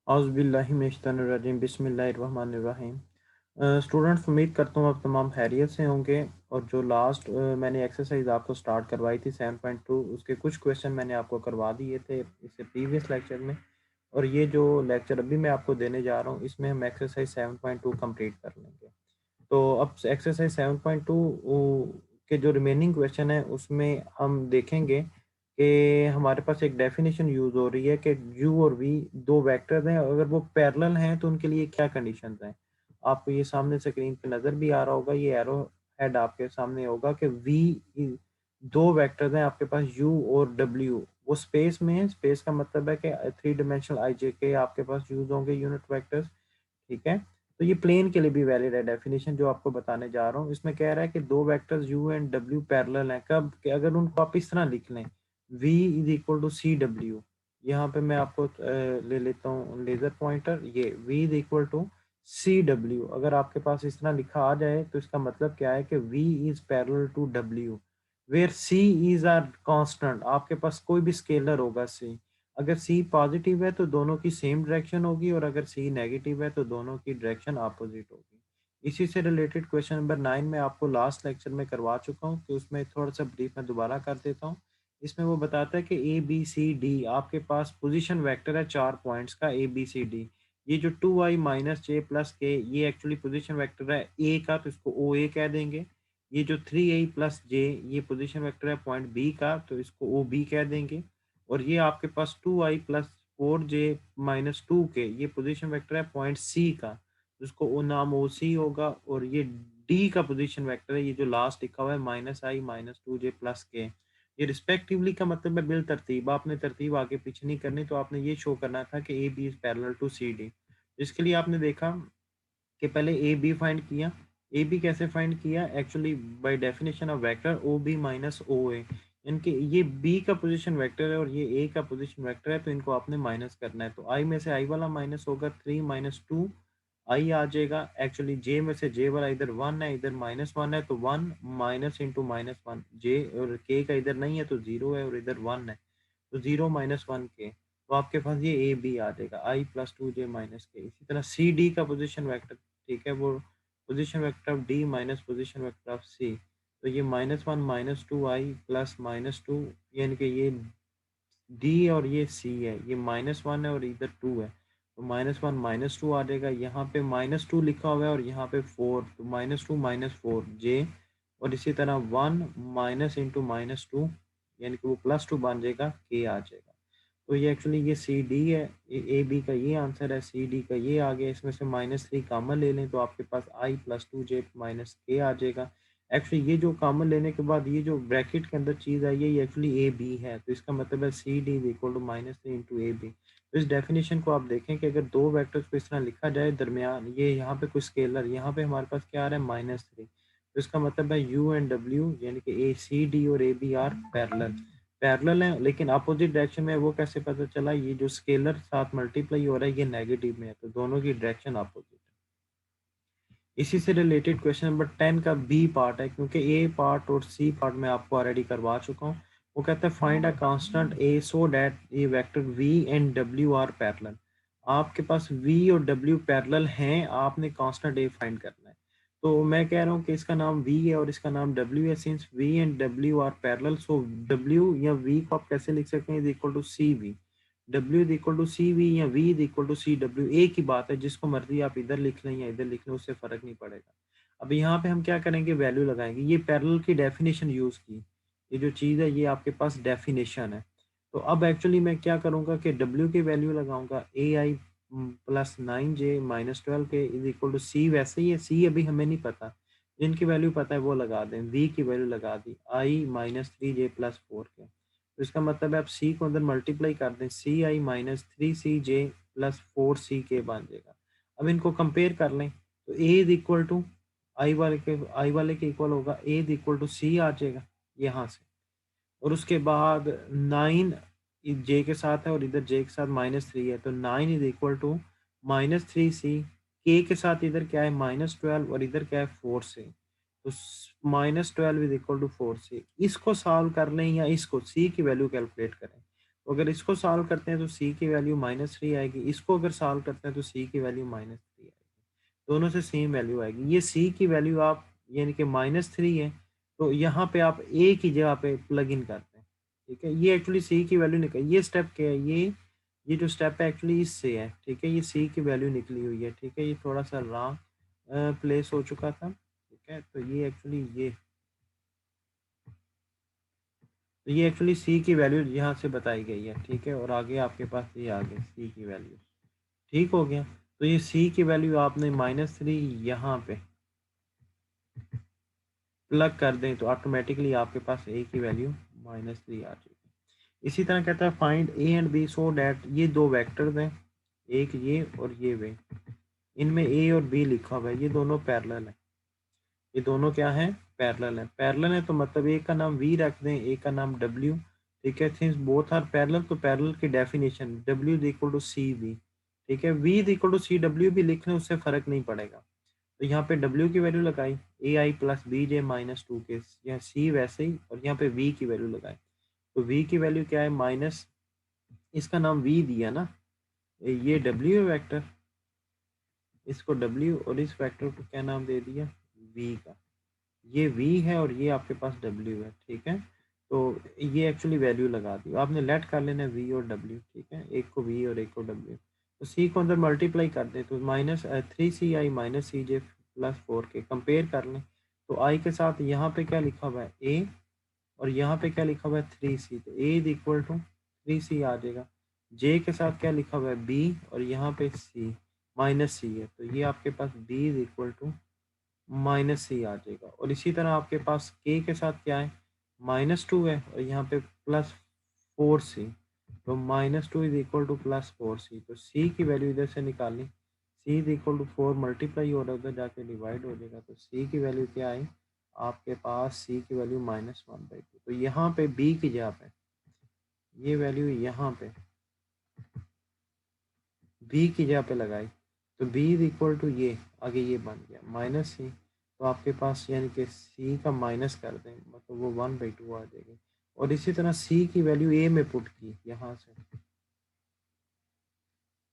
औज़ुबिल्लाहिमिनश्शैतानिर्रजीम बिस्मिल्लाहिर्रहमानिर्रहीम। स्टूडेंट्स, उम्मीद करता हूँ आप तमाम खैरियत से होंगे। और जो लास्ट मैंने एक्सरसाइज आपको स्टार्ट करवाई थी 7.2, उसके कुछ क्वेश्चन मैंने आपको करवा दिए थे इससे प्रीवियस लेक्चर में। और ये जो लेक्चर अभी मैं आपको देने जा रहा हूँ इसमें हम एक्सरसाइज 7.2 कंप्लीट कर लेंगे। तो अब एक्सरसाइज 7.2 के जो रिमेनिंग क्वेश्चन है उसमें हम देखेंगे कि हमारे पास एक डेफिनेशन यूज हो रही है कि u और v दो वेक्टर्स हैं, अगर वो पैरेलल हैं तो उनके लिए क्या कंडीशंस हैं। आपको ये सामने स्क्रीन पे नज़र भी आ रहा होगा, ये एरो हेड आपके सामने होगा कि दो वेक्टर्स हैं आपके पास u और w, वो स्पेस में है। स्पेस का मतलब है कि थ्री डिमेंशनल आई जे के आपके पास यूज होंगे यूनिट वेक्टर्स। ठीक है, तो ये प्लेन के लिए भी वैलिड है डेफिनेशन जो आपको बताने जा रहा हूँ। इसमें कह रहा है कि दो vectors u and w parallel हैं कब, कि अगर उनको आप इस तरह लिख लें v is equal to C W. यहाँ पे मैं आपको ले लेता हूँ लेजर पॉइंटर, ये v is equal to C W. अगर आपके पास इस तरह लिखा आ जाए तो इसका मतलब क्या है कि v is parallel to w, where c is are constant. आपके पास कोई भी स्केलर होगा c, अगर c पॉजिटिव है तो दोनों की सेम डायरेक्शन होगी, और अगर c नेगेटिव है तो दोनों की डायरेक्शन अपोजिट होगी। इसी से रिलेटेड क्वेश्चन नंबर 9 में आपको लास्ट लेक्चर में करवा चुका हूँ, कि उसमें थोड़ा सा ब्रीफ में दोबारा कर देता हूँ। इसमें वो बताता है कि ए बी सी डी आपके पास पोजीशन वेक्टर है 4 पॉइंट्स का ए बी सी डी। ये जो 2i माइनस जे प्लस के, ये एक्चुअली पोजीशन वेक्टर है ए का, तो इसको ओ ए कह देंगे। ये जो 3i प्लस जे, ये पोजीशन वेक्टर है पॉइंट बी का, तो इसको ओ बी कह देंगे। और ये आपके पास 2i प्लस 4j माइनस 2 के, ये पोजीशन वेक्टर है पॉइंट सी का, जिसको ओ नाम ओ सी होगा। और ये डी का पोजीशन वेक्टर है, ये जो लास्ट लिखा हुआ है माइनस आई माइनस 2j प्लस के, ये रिस्पेक्टिवली का मतलब है बिल तरतीब। आपने तरतीब आगे पीछे नहीं करनी, तो आपने ये शो करना था कि A B is parallel to C D. इसके लिए आपने देखा कि पहले ए बी फाइंड किया। ए बी कैसे फाइंड किया, actually by definition of vector O B minus O A, इनके ये बी का पोजीशन वेक्टर है और ये ए का पोजीशन वेक्टर है, तो इनको आपने माइनस करना है। तो आई में से आई वाला माइनस होगा 3 माइनस 2 आई आ जाएगा। एक्चुअली जे में से जे वाला इधर 1 है, इधर माइनस 1 है, तो 1 माइनस इंटू माइनस 1 जे, और के का इधर नहीं है तो 0 है, और इधर 1 है तो 0 माइनस 1 के, तो आपके पास ये ए बी आ जाएगा आई प्लस 2j माइनस के। इसी तरह सी डी का पोजीशन वेक्टर, ठीक है, वो position vector of D minus position vector of C, तो ये -1 माइनस 2i प्लस -2, यानी कि ये डी और ये सी है, ये -1 है और इधर 2 है, तो -1 -2 आ जाएगा। यहाँ पे -2 लिखा हुआ है और यहाँ पे 4, तो -2 -4 जे, और इसी तरह 1 माइनस इंटू -2, यानी कि वो +2 बन जाएगा, के आ जाएगा। तो ये एक्चुअली ये सी डी है, ए बी का ये आंसर है, सी डी का ये आ गया। इसमें से -3 कॉमन ले लें तो आपके पास आई प्लस 2j माइनस के आ जाएगा। एक्चुअली ये जो कॉमन लेने के बाद ये जो ब्रैकेट के अंदर चीज़ आई है, ये एक्चुअली ए बी है, तो इसका मतलब है C D is equal to -3 into A B. तो इस डेफिनेशन को आप देखें कि अगर दो वेक्टर्स को इस तरह लिखा जाए, दरमियान ये यहाँ पे कोई स्केलर, यहाँ पे हमारे पास क्या आ रहा है -3, तो इसका मतलब है यू एंड डब्ल्यू, यानी कि ए सी डी और ए बी आर पैरेलल है, लेकिन अपोजिट डायरेक्शन में। वो कैसे पता चला, ये जो स्केलर साथ मल्टीप्लाई हो रहा है ये नेगेटिव में है, तो दोनों की डायरेक्शन अपोजिट है। इसी से रिलेटेड क्वेश्चन नंबर 10 का बी पार्ट है, क्योंकि ए पार्ट और सी पार्ट में आपको ऑलरेडी करवा चुका हूँ। वो कहता है find a constant a so that ये vector v and W are parallel. आपके पास वी और डब्ल्यू पैरेलल हैं, आपने कांस्टेंट ए फाइंड करना है। तो मैं कह रहा हूँ कि इसका नाम वी है और इसका नाम डब्ल्यू है। Since V and W are parallel, so W या वी को आप कैसे लिख सकते हैं, is equal to C V. W is equal to C V या V is equal to C W, एक ही बात है, जिसको मर्जी आप इधर लिख लें या इधर लिख लें, उससे फर्क नहीं पड़ेगा। अब यहाँ पे हम क्या करेंगे, वैल्यू लगाएंगे। ये पैरेलल की डेफिनेशन यूज की, ये जो चीज़ है ये आपके पास डेफिनेशन है। तो अब एक्चुअली मैं क्या करूँगा कि डब्ल्यू की वैल्यू लगाऊंगा, ए आई प्लस 9j माइनस 12 के इज इक्वल टू सी। वैसे ही है, सी अभी हमें नहीं पता, जिनकी वैल्यू पता है वो लगा दें। वी की वैल्यू लगा दी आई -3j प्लस 4 के, तो इसका मतलब है आप सी को अंदर मल्टीप्लाई कर दें, सी आई -3cj प्लस 4c के बन जाएगा। अब इनको कंपेयर कर लें तो ए इज इक्वल टू आई वाले के इक्वल होगा, ए इज इक्वल टू सी आ जाएगा यहाँ से। और उसके बाद 9 जे के साथ है और इधर जे के साथ -3 है, तो 9 इज इक्वल टू -3c, के साथ इधर क्या है -12 और इधर क्या है 4c, तो -12 इज इक्वल टू 4c। इसको सॉल्व कर लें या इसको सी की वैल्यू कैलकुलेट करें, तो अगर इसको सॉल्व करते हैं तो सी की वैल्यू -3 आएगी, इसको अगर सॉल्व करते हैं तो सी की वैल्यू -3 आएगी, दोनों से सेम वैल्यू आएगी। ये सी की वैल्यू आप यानी कि -3 है, तो यहाँ पे आप ए की जगह पे प्लग इन करते हैं, ठीक है। ये एक्चुअली सी की वैल्यू निकल, ये स्टेप क्या है, ये जो स्टेप है एक्चुअली इससे है, ठीक है। ये सी की वैल्यू निकली हुई है, ठीक है। ये थोड़ा सा रॉन्ग प्लेस हो चुका था, ठीक है। तो ये एक्चुअली सी की वैल्यू यहाँ से बताई गई है, ठीक है। और आगे आपके पास ये आ गई सी की वैल्यू, ठीक हो गया। तो ये सी की वैल्यू आपने -3 यहाँ पे प्लग कर दें तो ऑटोमेटिकली आपके पास ए की वैल्यू -3 आ जाएगी। इसी तरह कहता है find A and B so that, ये दो वेक्टर्स हैं, एक ये और ये वे, इनमें ए और बी लिखा हुआ है, ये दोनों पैरेलल है, ये दोनों क्या है, पैरेलल है। पैरेलल है तो मतलब एक का नाम वी रख दें, एक का नाम डब्ल्यू, ठीक है। सिंस बोथ आर पैरेलल, तो पैरेलल की definition W is equal to C V, ठीक है। V is equal to C W भी लिख लें, उससे फर्क नहीं पड़ेगा। तो यहाँ पे डब्ल्यू की वैल्यू लगाई ए आई प्लस बी जे -2 के, यहाँ सी वैसे ही, और यहाँ पे वी की वैल्यू लगाई, तो वी की वैल्यू क्या है माइनस, इसका नाम वी दिया ना, ये डब्ल्यू है वेक्टर, इसको डब्ल्यू और इस वेक्टर को क्या नाम दे दिया, वी का। ये वी है और ये आपके पास डब्ल्यू है, ठीक है। तो ये एक्चुअली वैल्यू लगा दी, आपने लेट कर लेना वी और डब्ल्यू, ठीक है। एक को वी और एक को डब्ल्यू, तो सी को अंदर मल्टीप्लाई कर दे तो -3ci -cj +4 के कंपेयर कर लें, तो आई के साथ यहाँ पे क्या लिखा हुआ है ए, और यहाँ पे क्या लिखा हुआ है 3c, तो ए इज इक्वल टू 3c आ जाएगा। जे के साथ क्या लिखा हुआ है बी, और यहाँ पे सी -c है, तो ये आपके पास b is equal to -c आ जाएगा। और इसी तरह आपके पास के साथ क्या है -2 है, और यहाँ पे +4c, तो -2 इज इक्वल टू +4c, तो c की वैल्यू इधर से निकालनी, c is equal to 4 multiply हो रहा है, उधर जाके डिवाइड हो जाएगा, तो c की वैल्यू क्या आई आपके पास, c की वैल्यू -1/2। तो यहाँ पे b की जगह पे ये वैल्यू यहाँ पे b की जगह पे लगाई, तो b इज इक्वल टू ये आगे ये बन गया -c, तो आपके पास यानी कि c का माइनस कर दें मतलब वो 1/2 आ जाएगी। और इसी तरह c की वैल्यू a में पुट की, यहाँ से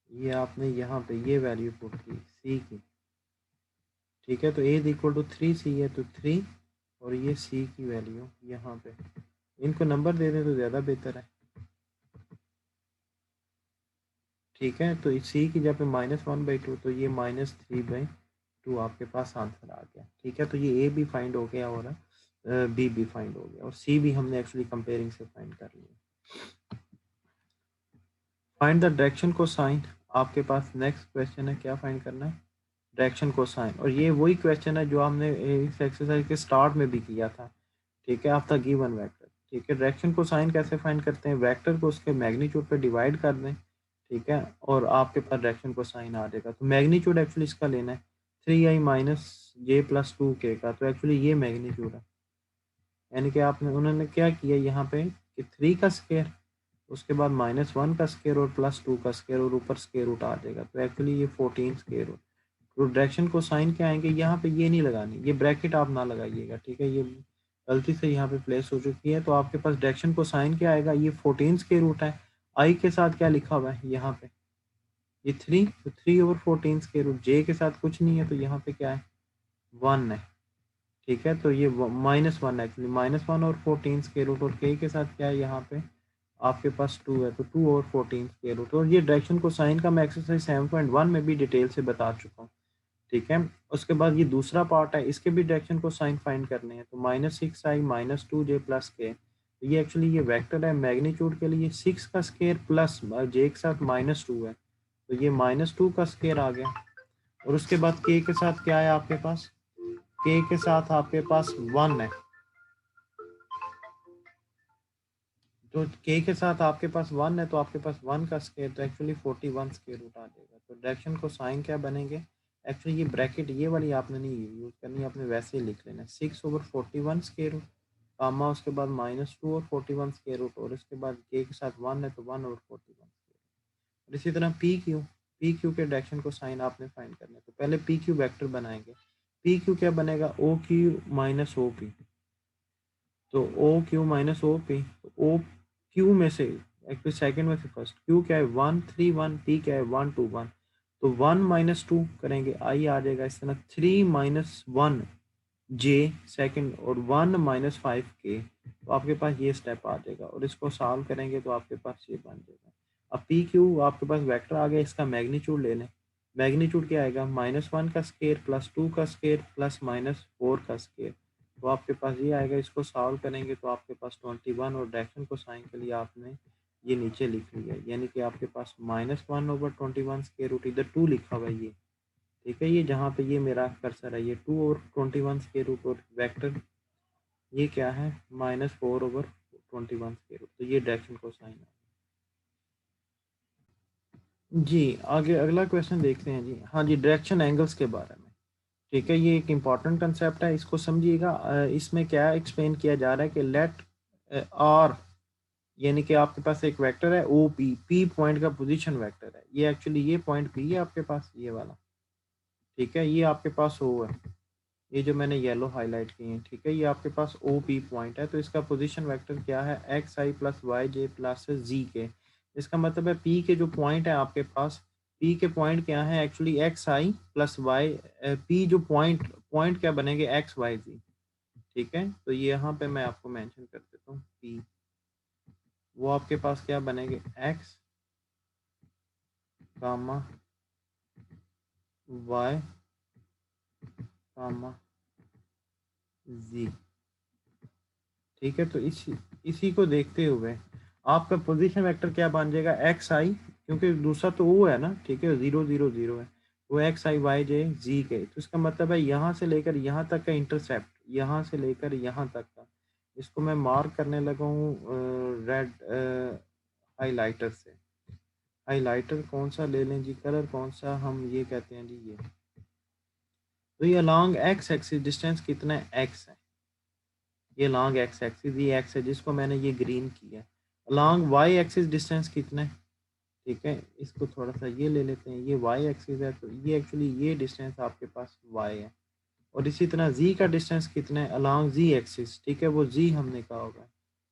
ये आपने यहाँ पे ये वैल्यू पुट की c की, ठीक है। तो a is equal to 3c है, तो 3, और ये c की वैल्यू यहाँ पे, इनको नंबर दे दें तो ज़्यादा बेहतर है, ठीक है। तो सी की जगह पे -1/2, तो ये -3/2 आपके पास आंसर आ गया, ठीक है। तो ये ए भी फाइंड हो गया और बी भी फाइंड हो गया, और सी भी हमने एक्चुअली कंपेयरिंग से फाइंड कर लिया। फाइंड द डायरेक्शन कोसाइन, आपके पास नेक्स्ट क्वेश्चन है, क्या फाइंड करना है, डायरेक्शन कोसाइन। और ये वही क्वेश्चन है जो हमने इस एक्सरसाइज के स्टार्ट में भी किया था, ठीक है, ऑफ द गिवन वेक्टर, ठीक है। डायरेक्शन कोसाइन कैसे फाइंड करते हैं, वेक्टर को उसके मैग्नीट्यूड पे डिवाइड कर दें, ठीक है, और आपके पास डायरेक्शन कोसाइन आ जाएगा। तो मैग्नीट्यूड एक्चुअली इसका लेना है 3i - j+2k का, तो एक्चुअली ये मैग्नीट्यूड है, यानी कि आपने उन्होंने क्या किया यहाँ पे कि 3 का स्केयर, उसके बाद -1 का स्केयर और +2 का स्केयर, और ऊपर स्केयर रूट आ जाएगा, तो एक्चुअली ये 14 स्केयर रूट। तो डायरेक्शन को साइन क्या आएंगे, यहाँ पे ये नहीं लगानी, ये ब्रैकेट आप ना लगाइएगा, ठीक है, ये गलती से यहाँ पे प्लेस हो चुकी है। तो आपके पास डायरेक्शन को साइन क्या आएगा, ये 14 स्केयर रूट है, आई के साथ क्या लिखा हुआ है यहाँ पे ये 3, तो 3/14 स्केयर रूट, जे के साथ कुछ नहीं है, तो यहाँ पे क्या है 1 है, ठीक है। तो ये -1 एक्चुअली -1 और 14 स्केयर रूट, और के साथ क्या है यहाँ पे आपके पास 2 है, तो 2/14 स्केयर रूट। और ये डायरेक्शन को साइन का मैं एक्सरसाइज 7.1 में भी डिटेल से बता चुका हूँ, ठीक है। उसके बाद ये दूसरा पार्ट है, इसके भी डायरेक्शन को साइन फाइंड करने हैं, तो -6i - 2j + k, ये एक्चुअली ये वेक्टर है, मैग्नीट्यूड के लिए 6 का स्केयर प्लस j के साथ -2 है, तो ये -2 का स्केयर आ गया। और उसके बाद k के साथ क्या है आपके पास, k के साथ आपके पास 1 है, तो k के साथ आपके पास 1 है, तो आपके पास 1 का स्केयर, तो एक्चुअली 41 स्केयर रूट आ जाएगा। तो डायरेक्शन को साइन क्या बनेंगे, एक्चुअली ये ब्रैकेट ये वाली आपने नहीं यूज करनी, आपने वैसे ही लिख लेना 6/41 स्केयर रूट, कामा उसके बाद -2 और 41 स्केयर रूट, और इसके बाद k के साथ 1 है, तो 1/41 स्केयर। और इसी तरह पी क्यू के डायरेक्शन को साइन आपने फाइंड करना है, तो पहले पी क्यू वैक्टर बनाएंगे। पी क्यू क्या बनेगा, ओ क्यू - ओ पी, तो O Q - O P, O Q में से एक्चुअली सेकंड में से फर्स्ट, क्यू क्या है 1 3 1, पी क्या है 1 2 1, तो 1 माइनस 2 करेंगे, आई आ जाएगा इस तरह 3 माइनस 1 जे सेकंड और 1 माइनस 5 के, तो आपके पास ये स्टेप आ जाएगा और इसको सॉल्व करेंगे तो आपके पास ये बन जाएगा। अब पी क्यू आपके पास वेक्टर आ गया, इसका मैग्नीट्यूड ले लें। मैग्नीट्यूड क्या आएगा, -1 का स्केयर प्लस 2 का स्केयर प्लस -4 का स्केयर, तो आपके पास ये आएगा। इसको सॉल्व करेंगे तो आपके पास 21 और डायरेक्शन को साइन के लिए आपने ये नीचे लिख लिया, यानी कि आपके पास -1/21 स्केयर रूट, इधर 2 लिखा हुआ है ये, ठीक है। ये जहाँ पे ये मेरा कर्सर है ये 2/21 स्केयर रूट और वेक्टर ये क्या है -4/21 स्केयर रूट, तो ये डायरेक्शन को साइन है। जी आगे अगला क्वेश्चन देखते हैं जी। हाँ जी, डायरेक्शन एंगल्स के बारे में, ठीक है। ये एक इम्पॉर्टेंट कंसेप्ट है, इसको समझिएगा। इसमें क्या एक्सप्लेन किया जा रहा है कि लेट आर, यानी कि आपके पास एक वेक्टर है ओ पी, पी पॉइंट का पोजीशन वेक्टर है, ये एक्चुअली ये पॉइंट पी है आपके पास ये वाला, ठीक है। ये आपके पास ओ है, ये जो मैंने येलो हाईलाइट किए हैं, ठीक है। ये आपके पास ओ पी पॉइंट है, तो इसका पोजीशन वेक्टर क्या है, एक्स आई प्लस वाई जे प्लस जी के। इसका मतलब है पी के जो पॉइंट है आपके पास, पी के पॉइंट क्या है एक्चुअली एक्स आई प्लस वाई, पी जो पॉइंट पॉइंट क्या बनेंगे एक्स वाई जी, ठीक है। तो ये यहाँ पे मैं आपको मेंशन कर देता हूँ, पी वो आपके पास क्या बनेंगे, एक्स कामा वाई कामा जी, ठीक है। तो इसी को देखते हुए आपका पोजीशन वेक्टर क्या बन जाएगा, एक्स आई, क्योंकि दूसरा तो वो है ना, ठीक है, 0 0 0 है, वो एक्स आई वाई जे जी के। तो इसका मतलब है यहाँ से लेकर यहाँ तक का इंटरसेप्ट, यहाँ से लेकर यहाँ तक का, इसको मैं मार्क करने लगा हूँ रेड हाईलाइटर से। हाईलाइटर कौन सा ले लें जी, कलर कौन सा, हम ये कहते हैं जी ये। तो ये लॉन्ग एक्स एक्सिस डिस्टेंस कितना है, एक्स है, ये लॉन्ग एक्स एक्सिस ये एक्स है जिसको मैंने ये ग्रीन किया है। लॉन्ग वाई एक्सिस डिस्टेंस कितना है, ठीक है, इसको थोड़ा सा ये ले लेते हैं, ये वाई एक्सिस है, तो ये एक्चुअली ये डिस्टेंस आपके पास वाई है। और इसी तरह जी का डिस्टेंस कितना है अलॉन्ग जी एक्सिस, ठीक है, वो जी हमने कहा होगा,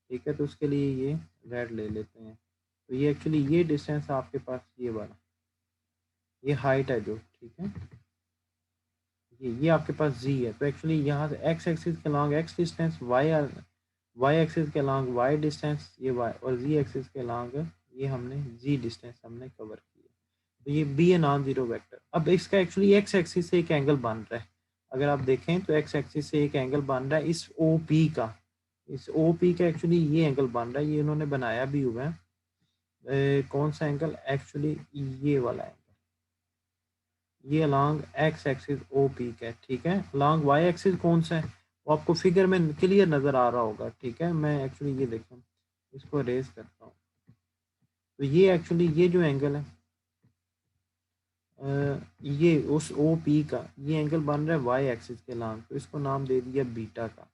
ठीक है। तो उसके लिए ये रेड ले लेते हैं, तो ये एक्चुअली ये डिस्टेंस आपके पास ये वाला, ये हाइट है जो, ठीक है, ये आपके पास जी है। तो एक्चुअली यहाँ से एक्स एक्सिस के long X distance, Y axis के लॉन्ग वाई डिस्टेंस ये वाई, और जी एक्सिस के लॉन्ग ये हमने जी डिस्टेंस हमने कवर किया। तो ये be a non zero vector. अब इसका एक्चुअली एक्स एक्सिस से एक एंगल बन रहा है, अगर आप देखें तो एक्स एक्सिस से एक एंगल बन रहा है इस ओ पी का, इस ओ पी का एक्चुअली ये एंगल बन रहा है, ये इन्होंने बनाया भी हुआ है। कौन सा एंगल, एक्चुअली ये वाला है, ये along x axis O P का है, ठीक है। अलॉन्ग वाई एक्सिस कौन सा है, वो आपको फिगर में क्लियर नज़र आ रहा होगा, ठीक है। मैं एक्चुअली ये देखूँ, इसको रेज करता हूँ, तो ये एक्चुअली ये जो एंगल है ये उस ओ पी का ये एंगल बन रहा है वाई एक्सिस के अलॉन्ग, तो इसको नाम दे दिया बीटा का।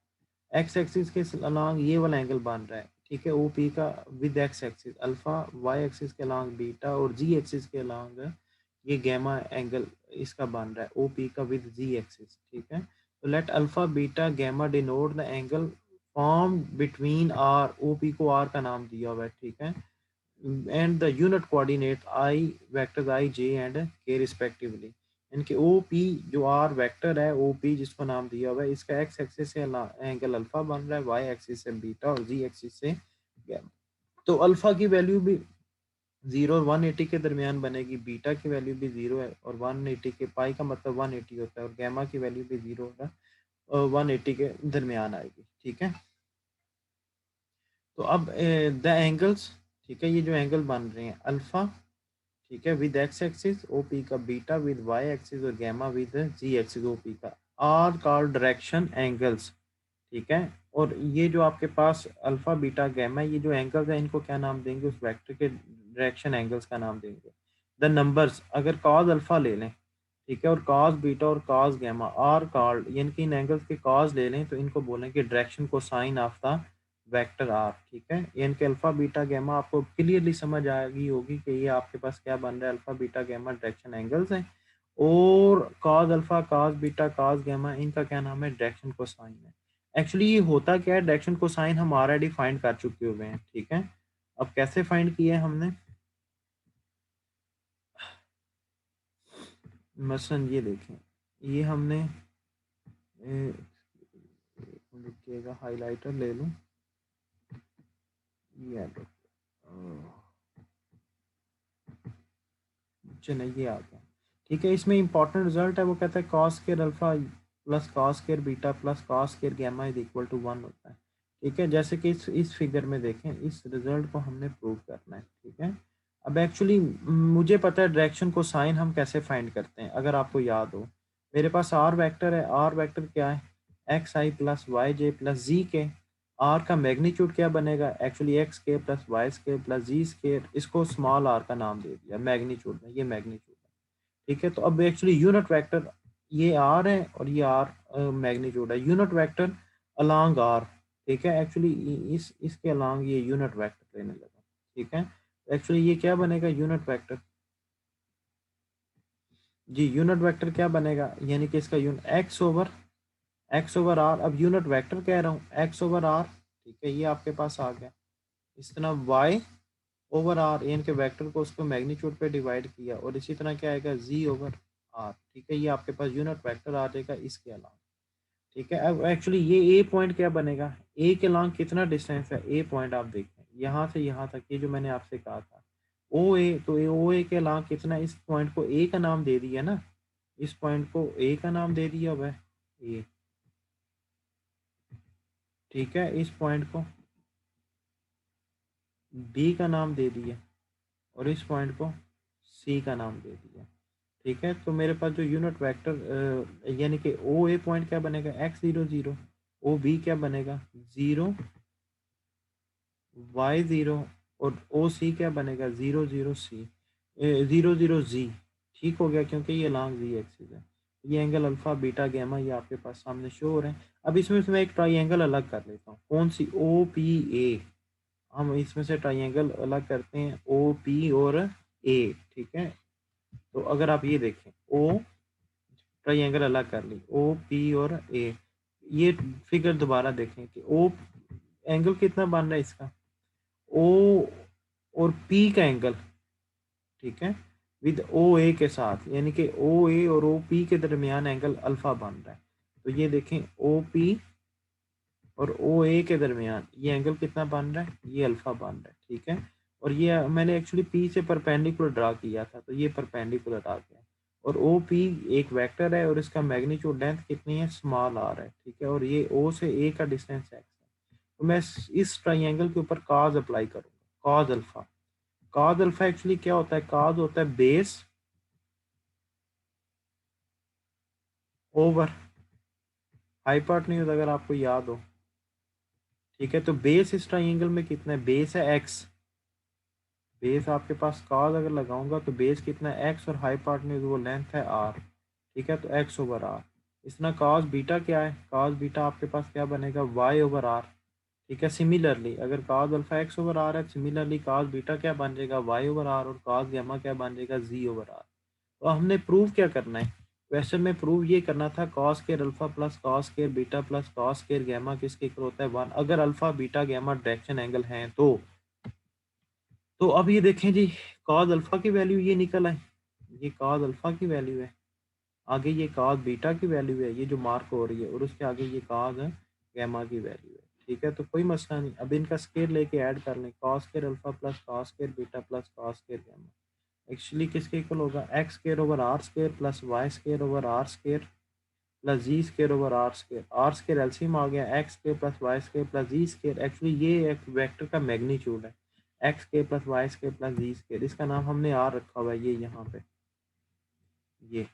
एक्स एक्सिस के अलॉन्ग ये वाला एंगल बन रहा है, ठीक है, ओ पी का with x axis alpha, y axis के अलॉन्ग बीटा, और जी एक्सिस के अलॉन्ग ये गैमा एंगल इसका बन रहा है ओ पी का विद जी एक्सिस, ठीक है। तो let alpha beta gamma denote the angle form between R, O P को आर का नाम दिया हुआ है, ठीक है, and the unit coordinate i vectors i j and k respectively. इनके ओ पी जो आर वेक्टर है, ओ पी जिसको नाम दिया हुआ है, इसका एक्स एक्सिस से एंगल अल्फा बन रहा है, वाई एक्सिस से बीटा और जी एक्सिस से गैमा। तो अल्फा की वैल्यू भी 0 और 180 के दरमियान बनेगी, बीटा की वैल्यू भी 0 है और 180 के, पाई का मतलब 180 होता है, और गैमा की वैल्यू भी 0 होगा और 180 के दरमियान आएगी, ठीक है। तो अब द एंगल्स, ठीक है, ये जो एंगल बन रहे हैं अल्फा, ठीक है, with x axis O P का, बीटा विद वाई एक्सिस और gamma with z axis O P का, आर कॉल्ड डायरेक्शन एंगल्स, ठीक है। और ये जो आपके पास अल्फा बीटा गैमा ये जो एंगल्स हैं इनको क्या नाम देंगे, उस वेक्टर के डायरेक्शन एंगल्स का नाम देंगे। द नंबर्स, अगर कॉज अल्फा ले लें, ठीक है, और कॉज बीटा और कॉज गैमा आर कॉल्ड, यानी कि इन एंगल्स के कॉज ले लें तो इनको बोलेंगे डायरेक्शन को sign of the vector R, ठीक है। यानी कि अल्फा बीटा गैमा आपको क्लियरली समझ आ गई होगी कि ये आपके पास क्या बन रहा है, alpha beta gamma direction angles हैं, और cos alpha cos beta cos gamma इनका क्या नाम है, डायरेक्शन को साइन है। एक्चुअली ये होता क्या है, डायरेक्शन को साइन हम ऑलरेडी फाइंड कर चुके हुए हैं, ठीक है। अब कैसे फाइंड किया है हमने, मसलन ये देखें, ये हमने देखिएगा, हाइलाइटर ले लूं, ये चलो ये आ गया, ठीक है। इसमें इंपॉर्टेंट रिजल्ट है, वो कहता है cos square alpha plus cos square beta plus cos square gamma is equal to 1 होता है, ठीक है। जैसे कि इस फिगर में देखें, इस रिजल्ट को हमने प्रूव करना है, ठीक है। अब एक्चुअली मुझे पता है डायरेक्शन को साइन हम कैसे फाइंड करते हैं, अगर आपको याद हो, मेरे पास आर वेक्टर है, आर वेक्टर क्या है, एक्स आई प्लस वाई जे प्लस जी के, आर का मैग्नीट्यूड क्या बनेगा, एक्चुअली एक्स के plus y square plus z square, इसको स्मॉल आर का नाम दे दिया मैग्नीट्यूड में, ये मैग्नीट्यूड है, ठीक है। तो अब एक्चुअली यूनिट वेक्टर ये आर है और ये आर मैग्नीट्यूड है, यूनिट वेक्टर अलोंग आर, ठीक है। एक्चुअली इसके अलोंग ये यूनिट वेक्टर लेने लगा, ठीक है। एक्चुअली ये क्या बनेगा, यूनिट वेक्टर, जी यूनिट वेक्टर क्या बनेगा, यानी कि इसका यूनिट एक्स ओवर आर, अब यूनिट वेक्टर कह रहा हूँ एक्स ओवर आर, ठीक है, ये आपके पास आ गया। इस तरह वाई ओवर आर, यानी कि वेक्टर को उसको मैग्नीट्यूड पे डिवाइड किया, और इसी तरह क्या आएगा, जी ओवर आर, ठीक है। ये आपके पास यूनिट वेक्टर आ जाएगा इसके अलावा, ठीक है। अब एक्चुअली ये ए पॉइंट क्या बनेगा, ए के लॉन्ग कितना डिस्टेंस है, ए पॉइंट आप देखें यहाँ से यहाँ तक, ये जो मैंने आपसे कहा था ओ ए, तो ओ ए के लॉन्ग कितना, इस पॉइंट को ए का नाम दे दिया ना, इस पॉइंट को ए का नाम दे दिया हुआ है ए, ठीक है। इस पॉइंट को बी का नाम दे दिया और इस पॉइंट को सी का नाम दे दिया, ठीक है। तो मेरे पास जो यूनिट वेक्टर यानी कि ओ ए पॉइंट क्या बनेगा, x zero zero, O B क्या बनेगा, जीरो वाई ज़ीरो, और ओ सी क्या बनेगा, ज़ीरो ज़ीरो सी, ज़ीरो ज़ीरो जी, ठीक हो गया, क्योंकि ये लॉन्ग जी एक्सिस है। ये एंगल अल्फा बीटा गैमा ये आपके पास सामने शो हो रहे हैं। अब इसमें से मैं एक ट्राइंगल अलग कर लेता हूँ, कौन सी, ओ पी ए, हम इसमें से ट्राइंगल अलग करते हैं, ओ पी और ए, ठीक है। तो अगर आप ये देखें, ओ ट्राइंगल अलग कर ली, ओ पी और ए, ये फिगर दोबारा देखें कि ओ एंगल कितना बन रहा है इसका, ओ और पी का एंगल, ठीक है, विद ओ ए के साथ, यानी कि ओ ए और ओ पी के दरमियान एंगल अल्फा बन रहा है। तो ये देखें, ओ पी और ओ ए के दरमियान ये एंगल कितना बन रहा है, ये अल्फा बन रहा है, ठीक है। और ये मैंने एक्चुअली पी से परपेंडिकुलर ड्रा किया था, तो ये परपेंडिकुलर आ गया, और ओ पी एक वेक्टर है और इसका मैग्नीट्यूड लेंथ कितनी है, स्मॉल आर है, ठीक है। और ये ओ से ए का डिस्टेंस एक्स है। तो मैं इस ट्राइंगल के ऊपर कॉज अप्लाई करूंगा, cause alpha, cause alpha actually क्या होता है, कॉज होता है बेस ओवर हाइपोटेन्यूज, अगर आपको याद हो, ठीक है। तो बेस इस ट्राइंगल में कितना है, बेस है एक्स, बेस आपके पास कॉज अगर लगाऊंगा तो बेस कितना है एक्स, और हाइपोटेन्यूज वो लेंथ है आर, ठीक है। तो एक्स ओवर आर, इस तरह कॉज बीटा क्या है, कॉज बीटा आपके पास क्या बनेगा, वाई ओवर आर, ठीक है। सिमिलरली अगर cos alpha x over R है, सिमिलरली कॉज बीटा क्या बन जाएगा, वाई ओवर आर, और कॉज गामा क्या बन जाएगा, जी ओवर आर। तो हमने प्रूव क्या करना है, क्वेश्चन में प्रूव ये करना था cos square alpha plus cos square beta plus cos square gamma किसके इक्वल होता है, 1, अगर alpha beta gamma direction angle हैं तो अब ये देखें जी, कॉज अल्फा की वैल्यू ये निकल आए, ये कॉज अल्फा की वैल्यू है, आगे ये कॉज बीटा की वैल्यू है, ये जो मार्क हो रही है, और उसके आगे ये कॉज गैमा की वैल्यू है, ठीक है। तो कोई मसला नहीं, अब इनका स्केयर लेके ऐड कर लें, cos square alpha plus cos square beta plus cos square gamma actually किसके इक्वल होगा, x square over are square plus y square over are square plus z square over are square LCM आ गया, x square plus y square plus z square, actually ये एक vector का magnitude है, x square plus y square plus z square, इसका नाम हमने are रखा हुआ है, ये यहाँ पे ये,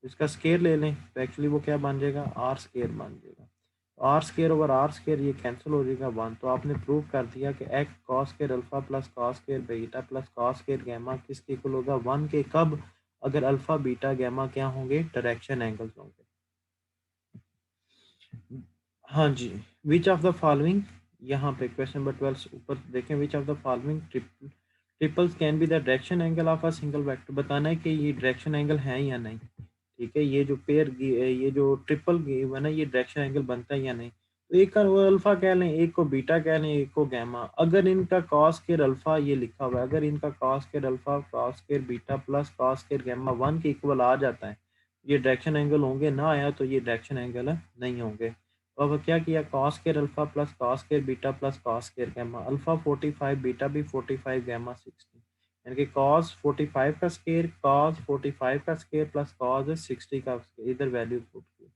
इसका स्केयर ले लें तो एक्चुअली वो क्या बन जाएगा, आर स्केयर बन जाएगा, R square over are square ये कैंसिल हो जाएगा 1। तो आपने प्रूव कर दिया कि x cos square alpha plus cos square beta plus cos square gamma किसके इक्वल होगा, 1 के, कब, अगर अल्फा बीटा गैमा क्या होंगे, डायरेक्शन एंगल्स होंगे। हाँ जी, विच ऑफ द फॉलोइंग, यहाँ पे क्वेश्चन नंबर 12 ऊपर देखें, which of the following triples can be the direction angle of a single vector, बताना है कि ये डायरेक्शन एंगल है या नहीं, ठीक है। ये जो पेयर ये जो ट्रिपल गिवन है ये डायरेक्शन एंगल बनता है या नहीं। तो एक का वो अल्फा कह लें, एक को बीटा कह लें, एक को गैमा। अगर इनका कॉस स्क्वायर अल्फा ये लिखा हुआ है, अगर इनका cos square alpha cos square beta plus cos square gamma 1 के इक्वल आ जाता है, ये डायरेक्शन एंगल होंगे। ना आया तो ये डायरेक्शन एंगल नहीं होंगे। तो अब क्या किया, cos square alpha plus cos square beta plus cos square gamma, alpha 45 beta भी 45 गैमा 60, यानी कि कॉस 45 का स्क्वायर कॉस 45 का स्क्वायर प्लस कॉस 60 का स्क्वायर, इधर वैल्यू पुट की।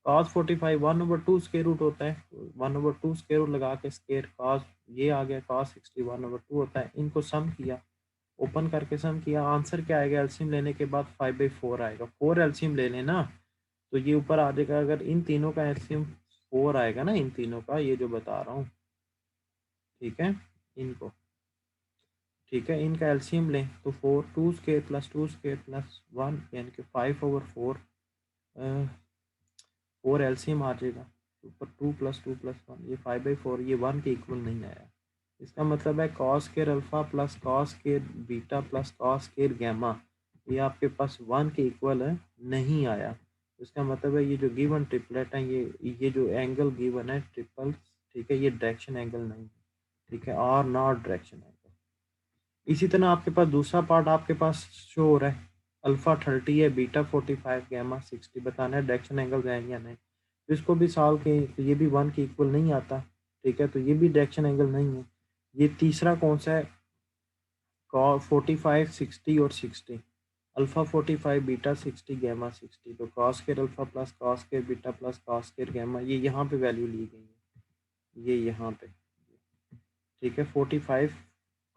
कॉस 45 1/2 स्क्वायर रूट होता है, 1/2 स्क्वायर रूट लगा के स्क्वायर कॉस ये आ गया, कॉस 60 1/2 होता है। इनको सम किया, ओपन करके सम किया, आंसर क्या आएगा, एलसीएम लेने के बाद 5/4 आएगा। 4 एलसीएम ले लेना तो ये ऊपर आ जाएगा। अगर इन तीनों का एलसीएम 4 आएगा ना, इन तीनों का, ये जो बता रहा हूँ, ठीक है, इनको, ठीक है, इनका एलसीएम लें तो 4 2 स्क्वायर प्लस 2 स्क्वायर प्लस 1 यानी कि 5/4, 4 एलसीएम आ जाएगा, ऊपर 2 प्लस 2 प्लस 1, ये 5/4, ये 1 के इक्वल नहीं आया। इसका मतलब है cos square alpha plus cos square beta plus cos square gamma, ये आपके पास 1 के इक्वल है, नहीं आया। इसका मतलब है ये जो गिवन ट्रिपलेट है, ये जो एंगल गिवन है ट्रिपल, ठीक है, ये डायरेक्शन एंगल नहीं है, ठीक है, और नॉट डायरेक्शन एंगल। इसी तरह आपके पास दूसरा पार्ट आपके पास शो हो रहा है, अल्फा 30 है बीटा 45 गैमा 60, बताना है डायरेक्शन एंगल है या नहीं। तो इसको भी सॉल्व के, तो ये भी 1 के इक्वल नहीं आता, ठीक है, तो ये भी डायरेक्शन एंगल नहीं है। ये तीसरा कौन सा है, 45 60 और 60, अल्फा 45 बीटा 60 गैमा 60, तो cos square alpha plus cos square beta plus cos square gamma, ये यहाँ पे वैल्यू ली गई है, ये यहाँ पे, ठीक है, 45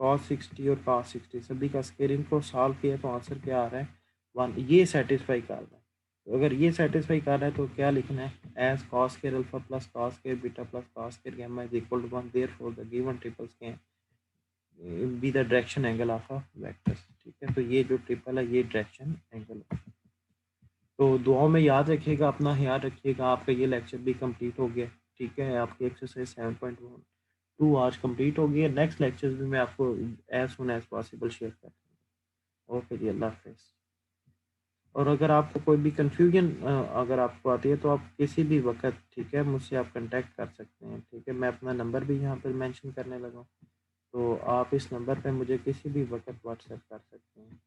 कॉस 60 और कॉस 60 सभी का स्क्वायर, इनको सॉल्व किया तो आंसर क्या आ रहा है 1, ये सेटिस्फाई कर रहा है। तो अगर ये सेटिस्फाई कर रहा है तो क्या लिखना है, as cos square alpha plus cos square beta plus cos square gamma is equal to 1, therefore the given triples can be the direction angle of a vector, ठीक है। तो ये जो ट्रिपल है ये डायरेक्शन एंगल है। तो दुआओं में याद रखिएगा, अपना ख्याल रखिएगा। आपका ये लेक्चर भी कंप्लीट हो गया, ठीक है, आपकी एक्सरसाइज 7.2 आज कंप्लीट हो गई है। नेक्स्ट लेक्चर भी मैं आपको as soon as possible share कर दूँगा। ओके जी, अल्लाह हाफिज़। और अगर आपको कोई भी कंफ्यूजन अगर आपको आती है तो आप किसी भी वक्त, ठीक है, मुझसे आप कांटेक्ट कर सकते हैं, ठीक है। मैं अपना नंबर भी यहाँ पर मेंशन करने लगा हूँ, तो आप इस नंबर पे मुझे किसी भी वक्त व्हाट्सएप कर सकते हैं।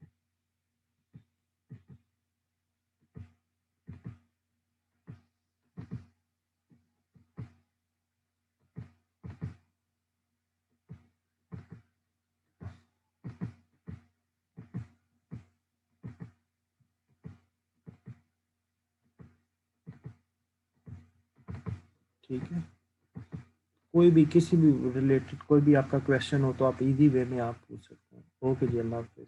ठीक है, कोई भी किसी भी रिलेटेड कोई भी आपका क्वेश्चन हो तो आप इजी वे में आप पूछ सकते हैं। ओके जी, अल्लाह हाफिज़।